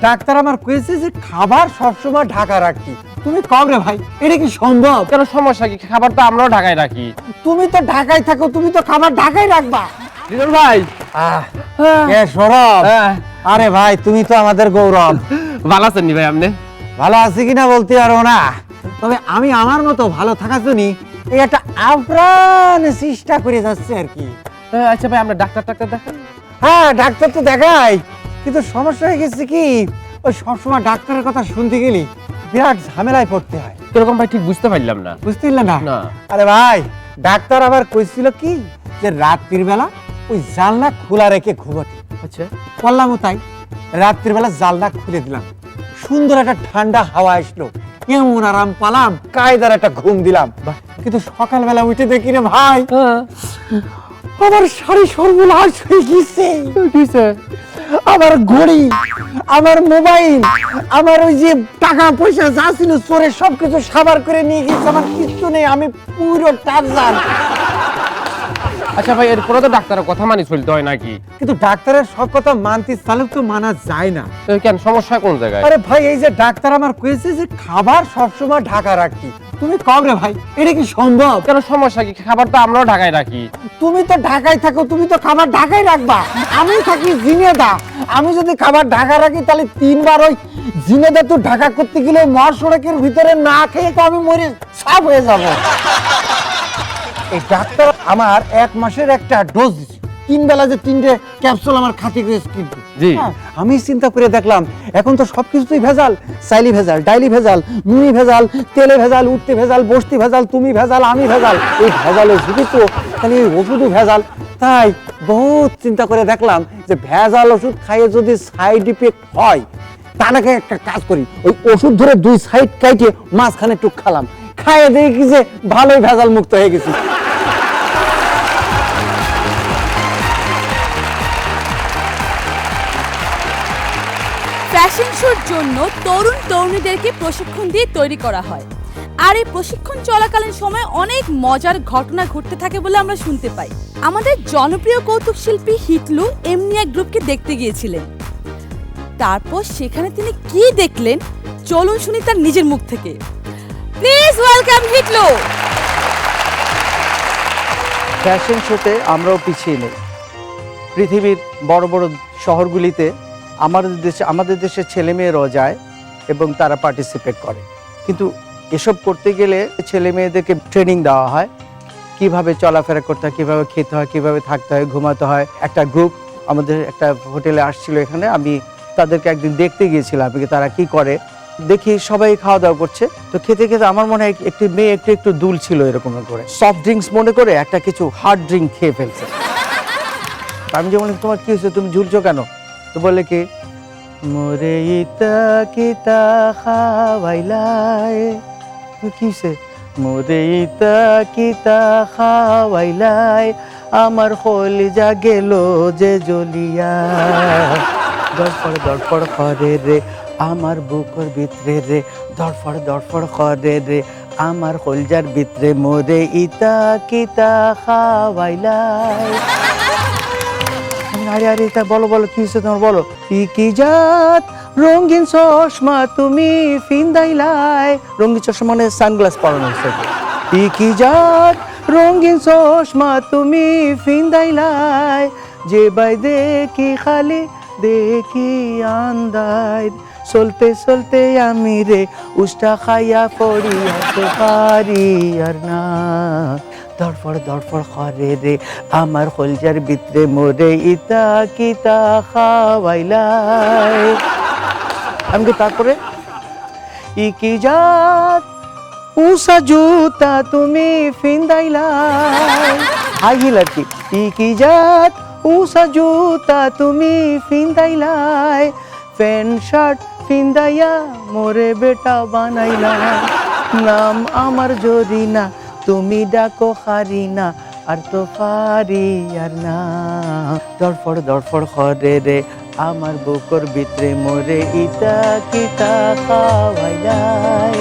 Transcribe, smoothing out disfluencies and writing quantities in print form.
Doctor আমার কইছে যে খাবার সবসময় ঢাকা রাখি, তুমি কও রে ভাই এটা কি সম্ভব? কেন সমস্যা কি? খাবার তো আমরাও ঢাকায় রাখি। তুমি তো ঢাকায় থাকো, তুমি তো খাবার ঢাকায় রাখবা। লিটন ভাই, কে সৌরভ? আরে ভাই তুমি তো আমাদের গৌরব। ভালো আছেন নি ভাই আপনি? ভালো আছি কিনা বলতে পারবো না, তবে আমি আমার মতো ভালো থাকার জন্য এই একটা আপ্রাণ চেষ্টা করে যাচ্ছে আর কি। আচ্ছা ভাই, আমরা ডাক্তার দেখান। হ্যাঁ ডাক্তার তো দেখাই, কিন্তু সমস্যা হয়ে গেছে কি ওই সবসময় ডাক্তারের কথা শুনতে গেলি বিরাট ঝামেলায় পড়তে হয়। কিরকম ভাই ঠিক বুঝতে পারলাম না। বুঝতে পারলে না? না। আরে ভাই ডাক্তার আবার কইছিল কি যে রাত্রির বেলা ওই জানলা খোলা রেখে ঘুমাতে। আচ্ছা। করলাম তাই, রাত্রির বেলা জানলা খুলে দিলাম, সুন্দর একটা ঠান্ডা হাওয়া আসলো, এমন আরাম পালাম, কায়দার একটা ঘুম দিলাম। কিন্তু সকালবেলা উঠে দেখি রে ভাই আমার শাড়ি সর্বনাশ হয়ে গেছে। আমার ঘড়ি, আমার মোবাইল, আমার ওই যে টাকা পয়সা যা ছিল চোরের সবকিছু সাবার করে নিয়ে গেছে, আমার কিচ্ছু নেই, আমি পুরো টারজান। আচ্ছা ভাই, এরপরে তো ডাক্তারের কথা মানি চলতে হয় নাকি? কিন্তু ডাক্তারের সব কথা মানতে চালেও তো মানা যায় না। কেন, সমস্যা কোন জায়গায়? আরে ভাই এই যে ডাক্তার আমার কইছে যে খাবার সবসময় ঢাকা রাখি, তুমি কও রে ভাই এটা কি সম্ভব? কেন সমস্যা কি? খাবার তো আমরাও ঢাকায় রাখি। তুমি তো ঢাকায় থাকো, তুমি তো খাবার ঢাকায় রাখবা। আমি থাকি জিনেদা, আমি যদি খাবার ঢাকা রাখি তাহলে 3 বার ওই জিনেদা তো ঢাকা করতে গেলে মহাসড়কের ভিতরে না খেয়ে তো আমি মরে সাফ হয়ে যাব। এই ডাক্তার আমার 1 মাসের একটা ডোজ দিছে, 3 বেলা যে 3টে ক্যাপসুল আমার খাতে গেছে। কিন্তু আমি চিন্তা করে দেখলাম এখন তো সবকিছুই ভেজাল, চাইলি ভেজাল, ডাইলি ভেজাল, নুনি ভেজাল, তেলে ভেজাল, উঠতে ভেজাল, বসতি ভেজাল, তুমি ভেজাল, আমি ভেজাল, এই ভেজালে ঝুঁকি তো তাহলে এই ওষুধও ভেজাল। তাই বহুত চিন্তা করে দেখলাম যে ভেজাল ওষুধ খাইয়ে যদি সাইড ইফেক্ট হয় তাহলে একটা কাজ করি, ওই ওষুধ ধরে 2 সাইড কাইটে মাঝখানে একটু খালাম, খাইয়ে দেখি যে ভালোই ভেজাল মুক্ত হয়ে গেছি। ফ্যাশন শোর জন্য তরুণ তরুণীদেরকে প্রশিক্ষণ দিয়ে তৈরি করা হয়, আর এই প্রশিক্ষণ চলাকালীন সময় অনেক মজার ঘটনা ঘটতে থাকে বলে আমরা শুনতে পাই। আমাদের জনপ্রিয় কৌতুক শিল্পী হিটলু এমনি এক গ্রুপকে দেখতে গিয়েছিলেন, তারপর সেখানে তিনি কি দেখলেন চলুন শুনি তার নিজের মুখ থেকে। Please welcome Hitlu. ফ্যাশন শোতে আমরাও পিছিয়ে নেই। পৃথিবীর বড় বড় শহরগুলিতে আমাদের দেশের ছেলেমেয়েরাও যায় এবং তারা পার্টিসিপেট করে, কিন্তু এসব করতে গেলে ছেলে মেয়েদেরকে ট্রেনিং দেওয়া হয় কিভাবে চলাফেরা করতে হয়, কিভাবে খেতে হয়, কিভাবে থাকতে হয়, ঘুমাতে হয়। একটা গ্রুপ আমাদের একটা হোটেলে আসছিল, এখানে আমি তাদেরকে একদিন দেখতে গিয়েছিলাম তারা কি করে। দেখি সবাই খাওয়া দাওয়া করছে, তো খেতে খেতে আমার মনে হয় একটি মেয়ে একটু দুল ছিল এরকম করে, সফট ড্রিঙ্কস মনে করে একটা কিছু হার্ড ড্রিঙ্ক খেয়ে ফেলছে। আমি যেমন তোমার কি হয়েছে, তুমি ঝুলছো কেন? তো বলে কি মোরে ইতা কিতা খাওয়াইলাই, কি হয়েছে? মোরে ইতা কিতা খাওয়াইলাই, আমার কলিজা গেল যে জ্বলিয়া, দরফড় করে রে আমার বুকের ভিতরে রে, দরফড় করে রে আমার কলিজার ভিতরে, মোরে ইতা কিতা খাওয়াইলাই। আরে আরে তা বলো কি হয়েছে তোমার, বলো। কি জাত রঙিন চশমা তুমি ফিন্দাইলাই, রঙিন চশমা মানে সানগ্লাস পরানো হয়েছে। কি জাত রঙিন চশমা তুমি ফিন্দাইলাই, যে বাই দেখি খালি দেখি আন্দাই, চলতে চলতে আমি রে উষ্টা খাইয়া পড়ি আসতে পারি আর না, দরফড় করে রে আমার কলিজার ভিতরে, মোরে ইতা কিতা খাওয়াইলাই। আমি তারপরে কি জাত উষা জুতা তুমি ফিন্দাইলাই, হাই হিল আর কি জাত উষা জুতা তুমি ফিন্দাইলাই, প্যান্ট শার্ট ফিন্দাইয়া মোরে বেটা বানাইলা, নাম আমার জরিনা তুমি ডাকো হারিনা, আর তো পারি আর না, দরফড় করে রে আমার বুকের ভিতরে, মোরে ইতা কিতা খাওয়াইলাই।